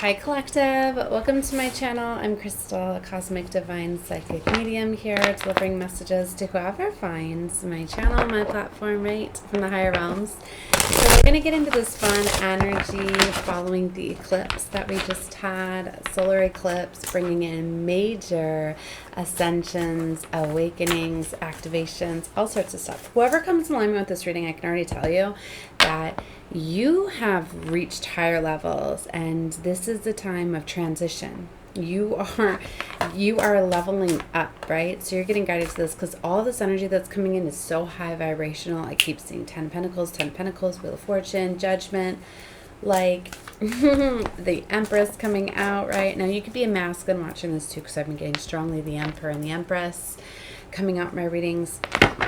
Hi Collective, welcome to my channel. I'm Crystal, a cosmic divine psychic medium here delivering messages to whoever finds my channel, my platform, right, from the higher realms. So we're going to get into this fun energy following the eclipse that we just had, solar eclipse, bringing in major ascensions, awakenings, activations, all sorts of stuff. Whoever comes in alignment with this reading, I can already tell you that you have reached higher levels, and this is the time of transition. You are leveling up, right? So you're getting guided to this because all this energy that's coming in is so high vibrational. I keep seeing 10 Pentacles, Wheel of Fortune, Judgment, like the Empress coming out, right? Now you could be a masculine watching this too, because I've been getting strongly the Emperor and the Empress coming out in my readings.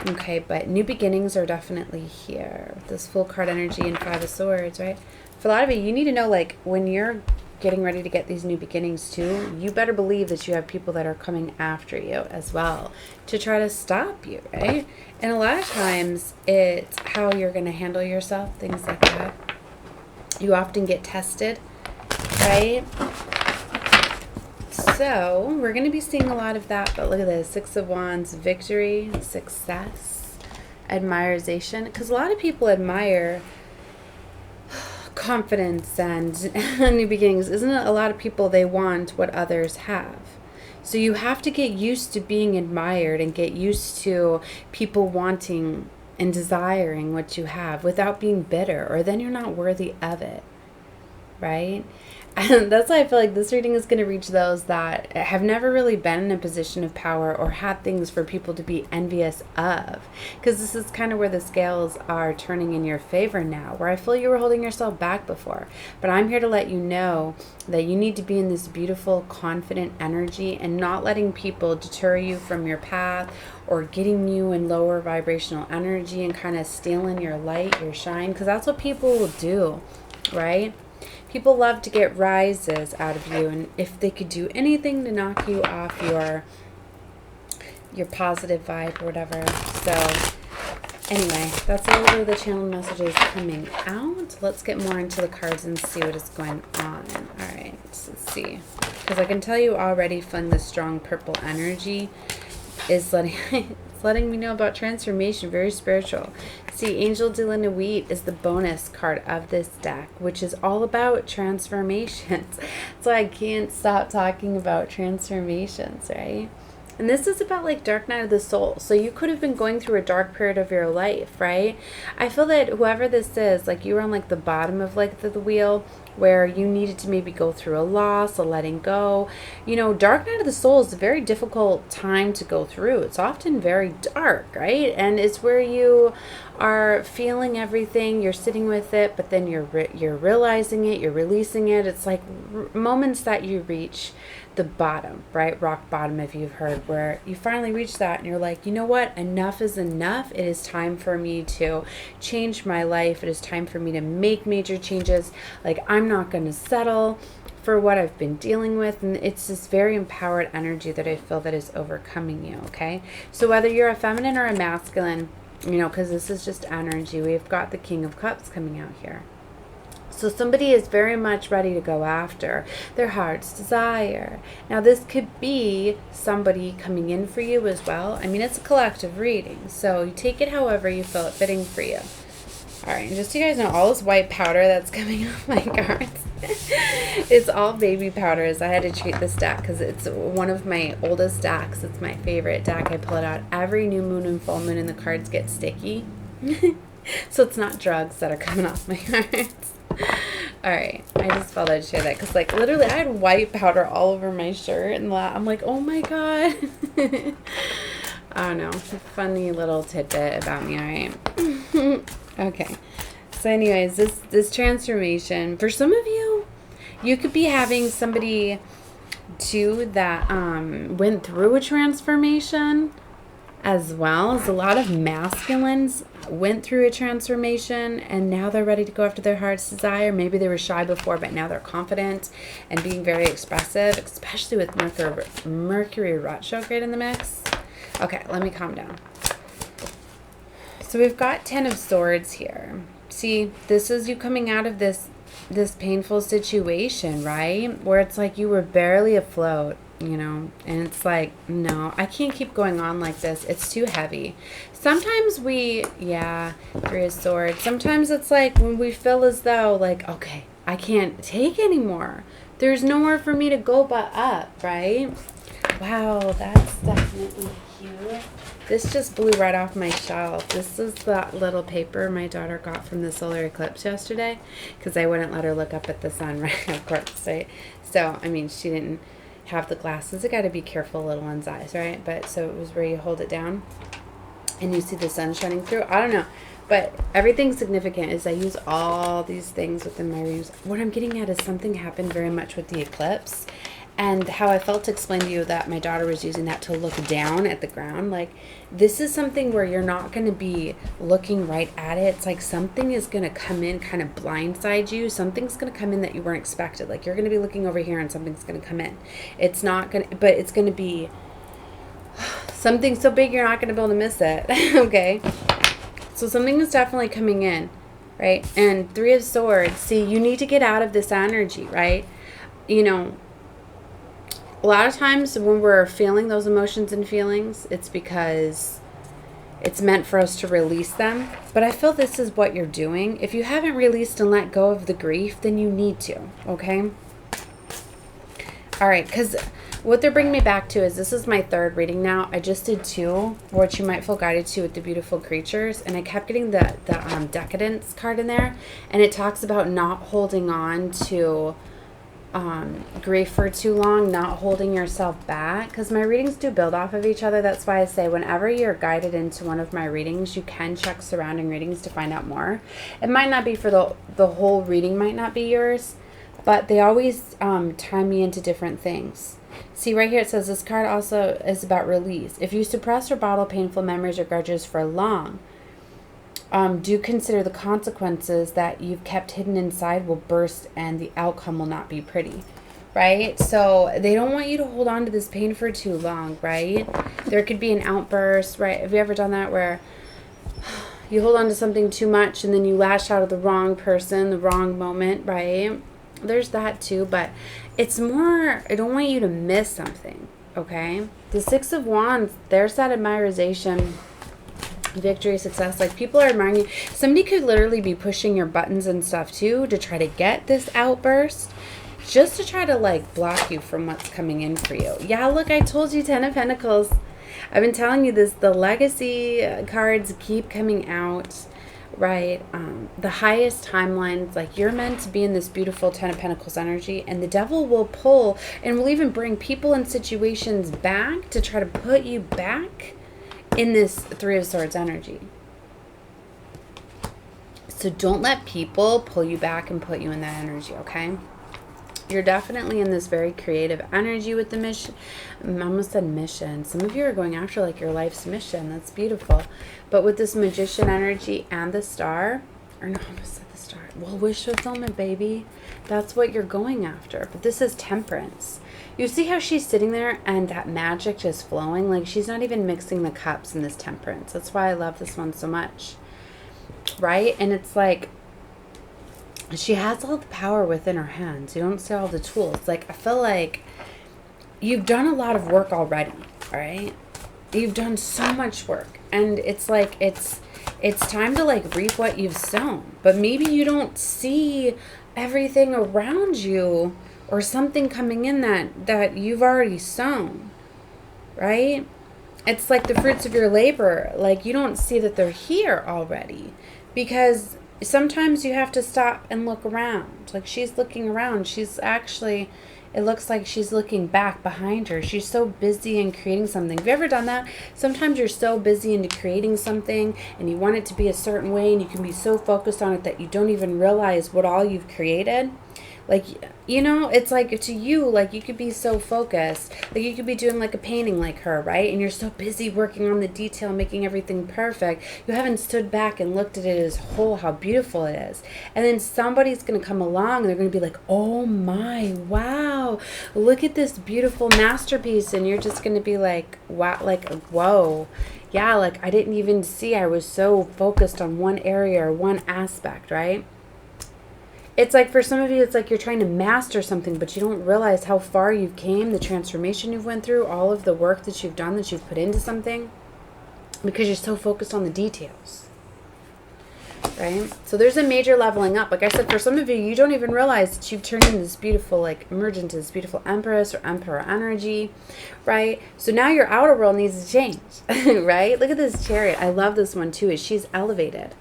Okay, but new beginnings are definitely here with this full card energy and Five of Swords, right? For a lot of you, you need to know, like, when you're getting ready to get these new beginnings too, you better believe that you have people that are coming after you as well to try to stop you, right? And a lot of times it's how you're going to handle yourself, things like that. You often get tested, right? So we're going to be seeing a lot of that, but look at this. Six of Wands, victory, success, admiration. Because a lot of people admire confidence and new beginnings. Isn't it? A lot of people, they want what others have. So you have to get used to being admired and get used to people wanting and desiring what you have without being bitter, or then you're not worthy of it, right? And that's why I feel like this reading is going to reach those that have never really been in a position of power or had things for people to be envious of. Because this is kind of where the scales are turning in your favor now, where I feel you were holding yourself back before. But I'm here to let you know that you need to be in this beautiful, confident energy and not letting people deter you from your path or getting you in lower vibrational energy and kind of stealing your light, your shine. Because that's what people will do, right? People love to get rises out of you, and if they could do anything to knock you off your positive vibe or whatever. So anyway, that's a little of the channel messages coming out. Let's get more into the cards and see what is going on. All right, let's see. Because I can tell you already, feeling the strong purple energy is letting me know about transformation, very spiritual. See, Angel de la Nuit is the bonus card of this deck, which is all about transformations. So I can't stop talking about transformations, right? And this is about like dark night of the soul. So you could have been going through a dark period of your life, right? I feel that whoever this is, like you were on like the bottom of like the wheel, where you needed to maybe go through a loss, a letting go. You know, dark night of the soul is a very difficult time to go through. It's often very dark, right? And it's where you are feeling everything, you're sitting with it, but then you're realizing it, you're releasing it. It's like moments that you reach the bottom, right? Rock bottom, if you've heard, where you finally reach that and you're like, you know what? Enough is enough. It is time for me to change my life. It is time for me to make major changes. Like, I'm not going to settle for what I've been dealing with. And it's this very empowered energy that I feel that is overcoming you, okay? So whether you're a feminine or a masculine, you know, because this is just energy, we've got the King of Cups coming out here. So somebody is very much ready to go after their heart's desire. Now, this could be somebody coming in for you as well. I mean, it's a collective reading, so you take it however you feel it fitting for you. All right, and just so you guys know, all this white powder that's coming off my cards, it's all baby powders. I had to treat this deck because it's one of my oldest decks. It's my favorite deck. I pull it out every new moon and full moon, and the cards get sticky. So it's not drugs that are coming off my cards. All right, I just felt I'd share that because, like, literally I had white powder all over my shirt, and I'm like, oh my god. I don't know, funny little tidbit about me. All right. Okay, so anyways, this transformation, for some of you, you could be having somebody too that went through a transformation, as well as a lot of masculines went through a transformation and now they're ready to go after their heart's desire. Maybe they were shy before, but now they're confident and being very expressive, especially with Mercury retrograde in the mix. Okay, let me calm down. So we've got 10 of Swords here. See, this is you coming out of this this painful situation, right? Where it's like you were barely afloat, you know, and it's like, no, I can't keep going on like this. It's too heavy. Sometimes yeah, Three of Swords. Sometimes it's like when we feel as though like, okay, I can't take anymore. There's nowhere for me to go but up, right? Wow, that's definitely cute. This just blew right off my shelf. This is that little paper my daughter got from the solar eclipse yesterday because I wouldn't let her look up at the sun, right? Of course, right? So, I mean, she didn't have the glasses. I got to be careful, little one's eyes, right? But so it was where you hold it down and you see the sun shining through. I don't know. But everything significant is I use all these things within my readings. What I'm getting at is something happened very much with the eclipse. And how I felt to explain to you that my daughter was using that to look down at the ground. Like, this is something where you're not going to be looking right at it. It's like something is going to come in, kind of blindside you. Something's going to come in that you weren't expected. Like, you're going to be looking over here and something's going to come in. It's not going to, but it's going to be something so big you're not going to be able to miss it. Okay? So something is definitely coming in, right? And Three of Swords. See, you need to get out of this energy, right? You know, a lot of times when we're feeling those emotions and feelings, it's because it's meant for us to release them. But I feel this is what you're doing. If you haven't released and let go of the grief, then you need to, okay? All right, because what they're bringing me back to is this is my third reading now. I just did 2, which you might feel guided to with the beautiful creatures. And I kept getting the decadence card in there. And it talks about not holding on to grief for too long, not holding yourself back, because my readings do build off of each other. That's why I say whenever you're guided into one of my readings, you can check surrounding readings to find out more. It might not be for the whole reading, might not be yours, but they always tie me into different things. See, right here it says this card also is about release. If you suppress or bottle painful memories or grudges for long, do consider the consequences that you've kept hidden inside will burst and the outcome will not be pretty, right? So they don't want you to hold on to this pain for too long, right? There could be an outburst, right? Have you ever done that where you hold on to something too much and then you lash out at the wrong person, the wrong moment, right? There's that too, but it's more, I don't want you to miss something, okay? The Six of Wands, there's that admiration, victory, success. Like, people are admiring you. Somebody could literally be pushing your buttons and stuff too to try to get this outburst, just to try to like block you from what's coming in for you. Yeah, look, I told you, 10 of Pentacles. I've been telling you this. The legacy cards keep coming out, right? The highest timelines, like, you're meant to be in this beautiful 10 of Pentacles energy, and the devil will pull and will even bring people and situations back to try to put you back in this Three of Swords energy. So don't let people pull you back and put you in that energy, okay? You're definitely in this very creative energy with the mission. I almost said mission. Some of you are going after like your life's mission. That's beautiful. But with this magician energy and the star, or no, I almost said the star. Well, wish fulfillment, baby. That's what you're going after. But this is temperance. You see how she's sitting there and that magic just flowing? Like, she's not even mixing the cups in this temperance. That's why I love this one so much. Right? And it's like, she has all the power within her hands. You don't see all the tools. Like, I feel like you've done a lot of work already. All right? You've done so much work. And it's like, it's time to like reap what you've sown. But maybe you don't see everything around you, or something coming in that you've already sown, right? It's like the fruits of your labor. Like, you don't see that they're here already, because sometimes you have to stop and look around. Like, she's looking around. She's actually, it looks like she's looking back behind her. She's so busy in creating something. Have you ever done that? Sometimes you're so busy into creating something and you want it to be a certain way, and you can be so focused on it that you don't even realize what all you've created. Like, you know, it's like, to you, like, you could be so focused. Like, you could be doing like a painting like her, right? And you're so busy working on the detail, making everything perfect. You haven't stood back and looked at it as whole, how beautiful it is. And then somebody's going to come along and they're going to be like, oh my, wow, look at this beautiful masterpiece. And you're just going to be like, wow, like, whoa. Yeah, like, I didn't even see. I was so focused on one area or one aspect, right? It's like for some of you, it's like you're trying to master something, but you don't realize how far you've came, the transformation you've went through, all of the work that you've done, that you've put into something, because you're so focused on the details. Right? So there's a major leveling up. Like I said, for some of you, you don't even realize that you've turned into this beautiful, like, emerged into this beautiful Empress or Emperor energy, right? So now your outer world needs to change, right? Look at this Chariot. I love this one too, is she's elevated.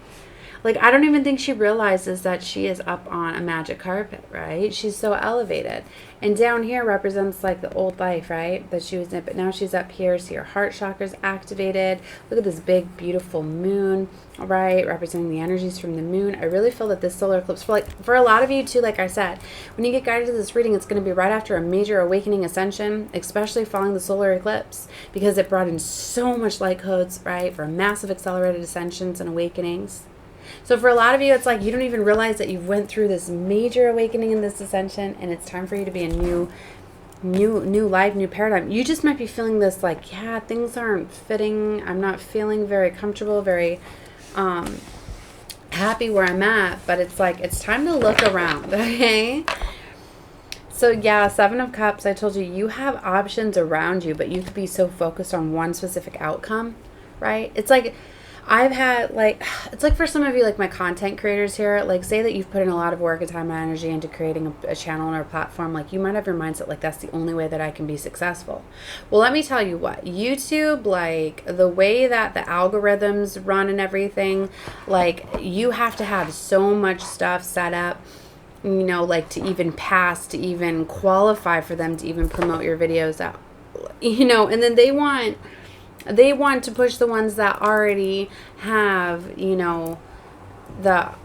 Like, I don't even think she realizes that she is up on a magic carpet, right? She's so elevated. And down here represents, like, the old life, right? That she was in, but now she's up here. So your heart chakra's activated. Look at this big, beautiful moon, right? Representing the energies from the moon. I really feel that this solar eclipse, for a lot of you too, like I said, when you get guided to this reading, it's going to be right after a major awakening ascension, especially following the solar eclipse, because it brought in so much light codes, right? For massive accelerated ascensions and awakenings. So for a lot of you, it's like you don't even realize that you went through this major awakening in this ascension, and it's time for you to be a new life, new paradigm. You just might be feeling this like, yeah, things aren't fitting. I'm not feeling very comfortable, very happy where I'm at. But it's like, it's time to look around, okay? So yeah, Seven of Cups, I told you, you have options around you, but you could be so focused on one specific outcome, right? It's like, I've had, like, it's like for some of you, like my content creators here, like say that you've put in a lot of work and time and energy into creating a channel or a platform, like you might have your mindset like that's the only way that I can be successful. Well, let me tell you what, YouTube, like the way that the algorithms run and everything, like you have to have so much stuff set up, you know, like to even pass, to even qualify for them to even promote your videos out, you know, and then they want to push the ones that already have, you know,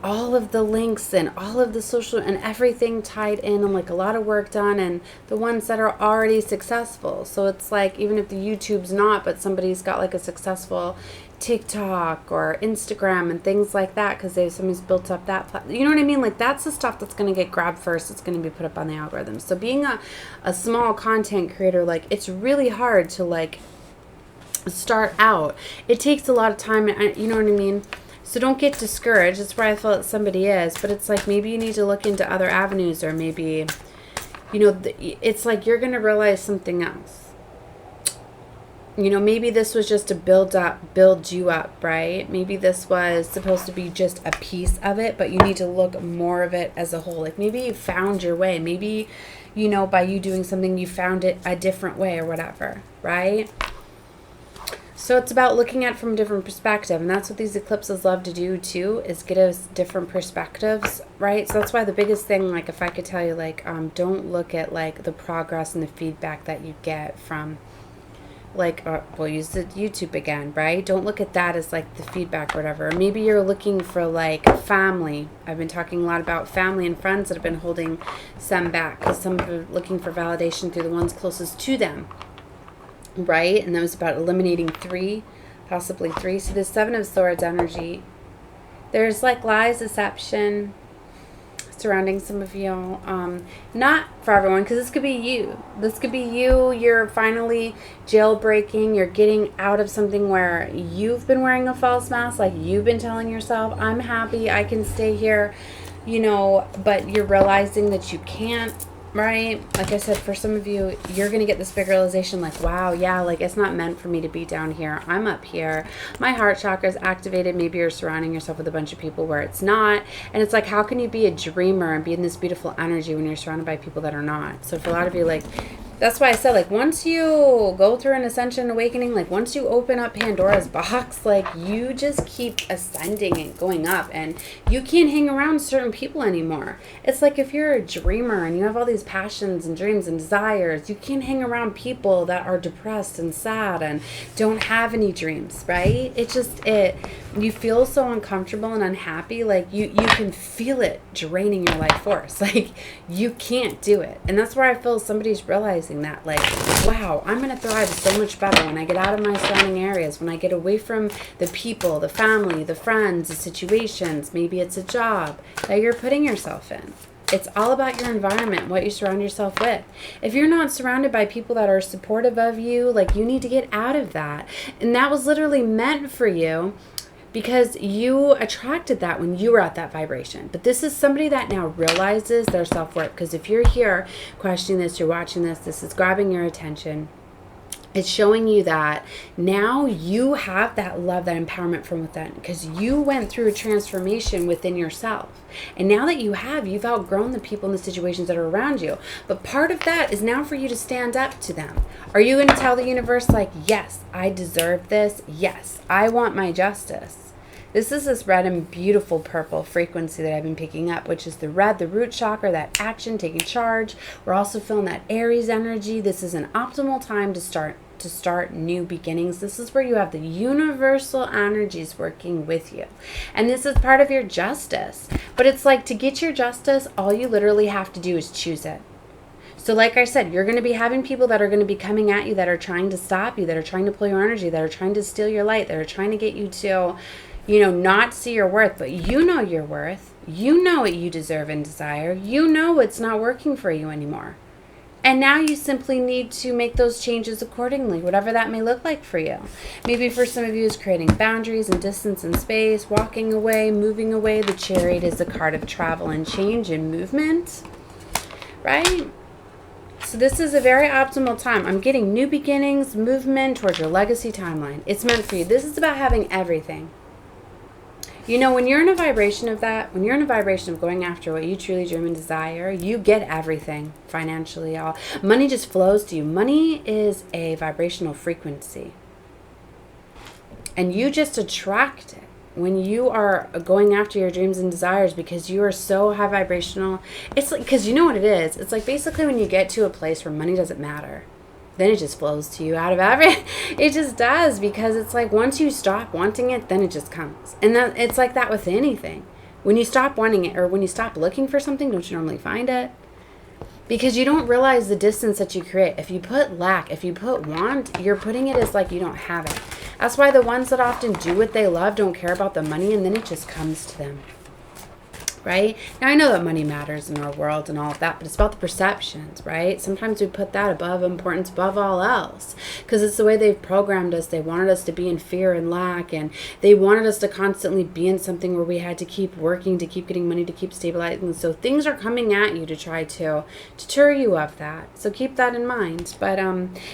all of the links and all of the social and everything tied in and like a lot of work done, and the ones that are already successful. So it's like, even if the YouTube's not, but somebody's got like a successful TikTok or Instagram and things like that, because somebody's built up that you know what I mean? Like that's the stuff that's going to get grabbed first. It's going to be put up on the algorithms. So being a small content creator, like it's really hard to like start out. It takes a lot of time, and you know what I mean? So don't get discouraged. That's where I feel that somebody is, but it's like maybe you need to look into other avenues, or maybe, you know, it's like you're going to realize something else. You know, maybe this was just to build you up, right? Maybe this was supposed to be just a piece of it, but you need to look more of it as a whole. Like maybe you found your way. Maybe, you know, by you doing something, you found it a different way or whatever, right? So it's about looking at it from a different perspective. And that's what these eclipses love to do too, is get us different perspectives, right? So that's why the biggest thing, like if I could tell you, like, don't look at like the progress and the feedback that you get from, like, we'll use the YouTube again, right? Don't look at that as like the feedback or whatever. Maybe you're looking for like family. I've been talking a lot about family and friends that have been holding some back, because some are looking for validation through the ones closest to them. Right? And that was about eliminating possibly three. So the Seven of Swords energy, there's like lies, deception surrounding some of you. Not for everyone, because this could be you. This could be you. You're finally jailbreaking. You're getting out of something where you've been wearing a false mask. Like you've been telling yourself, I'm happy, I can stay here, you know, but you're realizing that you can't. Right? Like I said, for some of you, you're going to get this big realization like, wow, yeah, like it's not meant for me to be down here. I'm up here. My heart chakra is activated. Maybe you're surrounding yourself with a bunch of people where it's not. And it's like, how can you be a dreamer and be in this beautiful energy when you're surrounded by people that are not? So for a lot of you, like, that's why I said, like, once you go through an ascension awakening, like, once you open up Pandora's box, like, you just keep ascending and going up, and you can't hang around certain people anymore. It's like if you're a dreamer and you have all these passions and dreams and desires, you can't hang around people that are depressed and sad and don't have any dreams, right? You feel so uncomfortable and unhappy, like, you can feel it draining your life force. Like, you can't do it. And that's where I feel somebody's realizing that, like, wow, I'm going to thrive so much better when I get out of my surrounding areas, when I get away from the people, the family, the friends, the situations. Maybe it's a job that you're putting yourself in. It's all about your environment, what you surround yourself with. If you're not surrounded by people that are supportive of you, like, you need to get out of that. And that was literally meant for you because you attracted that when you were at that vibration. But this is somebody that now realizes their self-worth. Because if you're here questioning this, you're watching this is grabbing your attention. It's showing you that now you have that love, that empowerment from within, because you went through a transformation within yourself. And now that you've outgrown the people and the situations that are around you. But part of that is now for you to stand up to them. Are you going to tell the universe, like, yes, I deserve this. Yes, I want my justice. This is this red and beautiful purple frequency that I've been picking up, which is the red, the root chakra, that action, taking charge. We're also feeling that Aries energy. This is an optimal time to start new beginnings. This is where you have the universal energies working with you. And this is part of your justice. But it's like, to get your justice, all you literally have to do is choose it. So like I said, you're going to be having people that are going to be coming at you, that are trying to stop you, that are trying to pull your energy, that are trying to steal your light, that are trying to get you to, not see your worth. But you know your worth. You know what you deserve and desire. You know it's not working for you anymore. And now you simply need to make those changes accordingly, whatever that may look like for you. Maybe for some of you, it's creating boundaries and distance and space, walking away, moving away. The Chariot is the card of travel and change and movement, right? So this is a very optimal time. I'm getting new beginnings, movement towards your legacy timeline. It's meant for you. This is about having everything. When you're in a vibration of that, when you're in a vibration of going after what you truly dream and desire, you get everything financially. All money just flows to you. Money is a vibrational frequency. And you just attract it when you are going after your dreams and desires, because you are so high vibrational. It's like, because you know what it is. It's like basically when you get to a place where money doesn't matter, then it just flows to you out of it just does, because it's like once you stop wanting it, then it just comes. And that it's like that with anything. When you stop wanting it, or when you stop looking for something, don't you normally find it? Because you don't realize the distance that you create. If you put lack, if you put want, you're putting it as like you don't have it. That's why the ones that often do what they love don't care about the money, and then it just comes to them. Right? Now, I know that money matters in our world and all of that, but it's about the perceptions, right? Sometimes we put that above importance, above all else, because it's the way they've programmed us. They wanted us to be in fear and lack, and they wanted us to constantly be in something where we had to keep working, to keep getting money, to keep stabilizing. So things are coming at you to try to deter you of that. So keep that in mind. But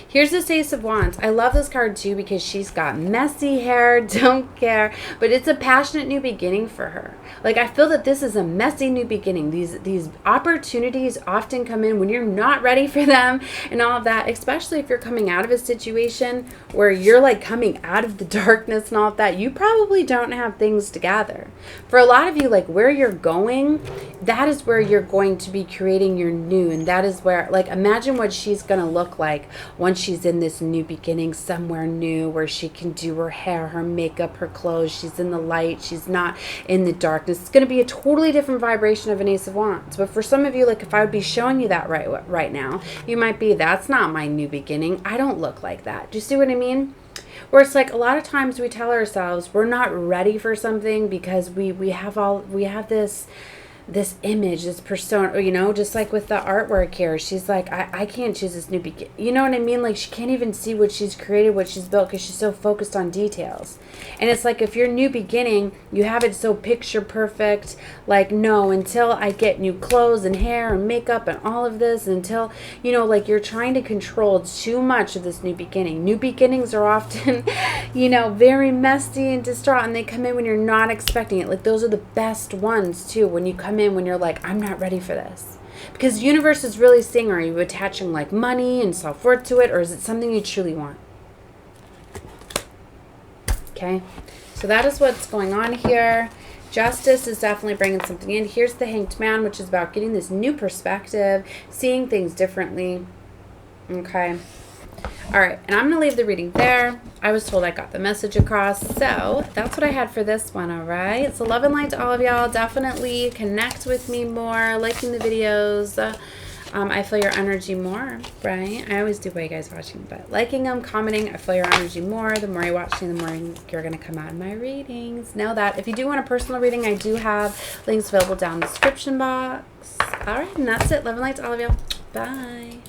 here's this Ace of Wands. I love this card too, because she's got messy hair, don't care, but it's a passionate new beginning for her. Like, I feel that this is a messy new beginning. These opportunities often come in when you're not ready for them and all of that, especially if you're coming out of a situation where you're like coming out of the darkness and all of that. You probably don't have things together. For a lot of you, like where you're going, that is where you're going to be creating your new. And that is where, like, imagine what she's going to look like once she's in this new beginning, somewhere new where she can do her hair, her makeup, her clothes. She's in the light. She's not in the darkness. It's going to be a totally different vibration of an Ace of Wands. But for some of you, like if I would be showing you that right now, you might be, that's not my new beginning. I don't look like that. Do you see what I mean? Where it's like a lot of times we tell ourselves we're not ready for something because we have this image, this persona, just like with the artwork here. She's like, I can't choose this new beginning. You know what I mean? Like she can't even see what she's created, what she's built, because she's so focused on details. And it's like, if you're new beginning, you have it so picture perfect. Like, no, until I get new clothes and hair and makeup and all of this, until, like you're trying to control too much of this new beginning. New beginnings are often, very messy and distraught, and they come in when you're not expecting it. Like those are the best ones too, when you come in when you're like, I'm not ready for this. Because the universe is really seeing, are you attaching like money and self-worth to it, or is it something you truly want? Okay, so that is what's going on here. Justice is definitely bringing something in. Here's the Hanged Man, which is about getting this new perspective, seeing things differently. Okay. All right, and I'm going to leave the reading there. I was told I got the message across, so that's what I had for this one, all right? So love and light to all of y'all. Definitely connect with me more, liking the videos. I feel your energy more, right? I always do while you guys watching, but liking them, commenting, I feel your energy more. The more you watch me, the more you're going to come out in my readings. Know that. If you do want a personal reading, I do have links available down in the description box. All right, and that's it. Love and light to all of y'all. Bye.